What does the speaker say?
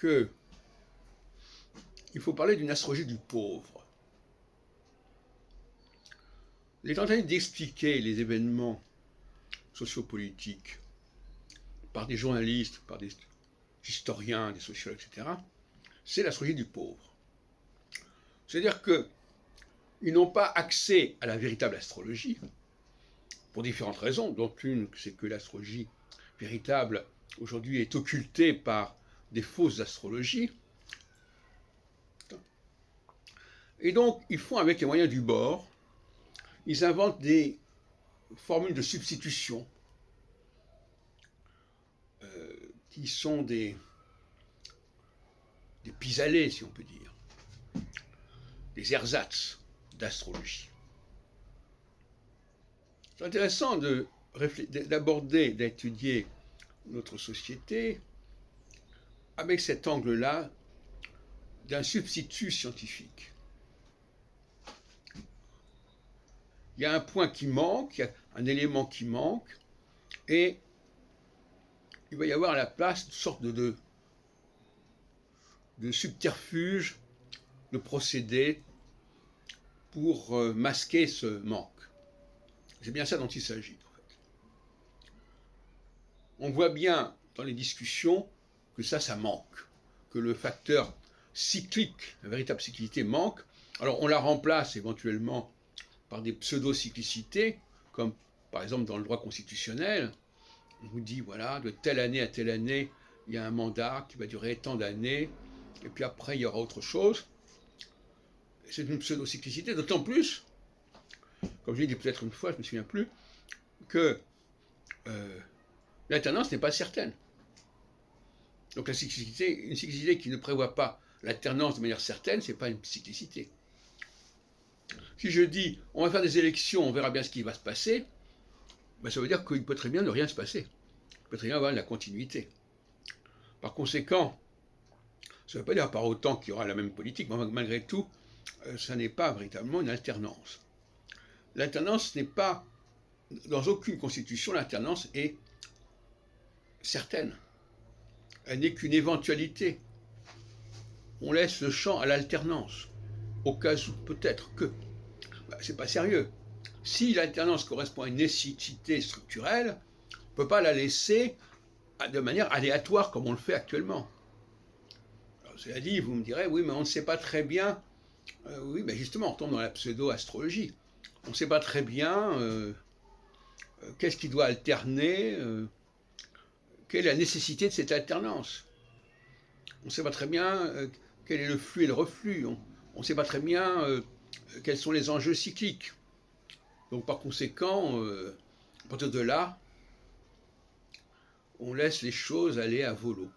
qu'il faut parler d'une astrologie du pauvre. Il est en train d'expliquer les événements sociopolitiques par des journalistes, par des historiens, des sociologues, etc. C'est l'astrologie du pauvre. C'est-à-dire qu'ils n'ont pas accès à la véritable astrologie, pour différentes raisons, dont une, c'est que l'astrologie véritable, aujourd'hui, est occultée par des fausses astrologies. Et donc, ils font avec les moyens du bord, ils inventent des formules de substitution, qui sont des pis-aller, si on peut dire, des ersatz d'astrologie. C'est intéressant d'aborder, d'étudier notre société avec cet angle-là d'un substitut scientifique. Il y a un point qui manque, il y a un élément qui manque, et il va y avoir à la place une sorte de subterfuge, de procédé pour masquer ce manque. C'est bien ça dont il s'agit, en fait. On voit bien dans les discussions que ça manque, que le facteur cyclique, la véritable cyclicité manque. Alors on la remplace éventuellement par des pseudo-cyclicités, comme par exemple dans le droit constitutionnel, on vous dit, voilà, de telle année à telle année, il y a un mandat qui va durer tant d'années, et puis après il y aura autre chose. C'est une pseudo-cyclicité, d'autant plus, comme je l'ai dit peut-être une fois, je ne me souviens plus, que l'alternance n'est pas certaine. Donc la cyclicité, une cyclicité qui ne prévoit pas l'alternance de manière certaine, ce n'est pas une cyclicité. Si je dis, on va faire des élections, on verra bien ce qui va se passer, ben ça veut dire qu'il peut très bien ne rien se passer. Il peut très bien avoir de la continuité. Par conséquent, ça ne veut pas dire par autant qu'il y aura la même politique, mais malgré tout, ça n'est pas véritablement une alternance. L'alternance n'est pas, dans aucune constitution, l'alternance est certaine. Elle n'est qu'une éventualité. On laisse le champ à l'alternance, au cas où peut-être que. C'est pas sérieux. Si l'alternance correspond à une nécessité structurelle, on ne peut pas la laisser de manière aléatoire comme on le fait actuellement. Alors, cela dit, vous me direz, oui, mais on ne sait pas très bien. Oui, mais justement, on tombe dans la pseudo-astrologie. On ne sait pas très bien qu'est-ce qui doit alterner, quelle est la nécessité de cette alternance. On ne sait pas très bien quel est le flux et le reflux. On ne sait pas très bien quels sont les enjeux cycliques. Donc par conséquent, à partir de là, on laisse les choses aller à volo.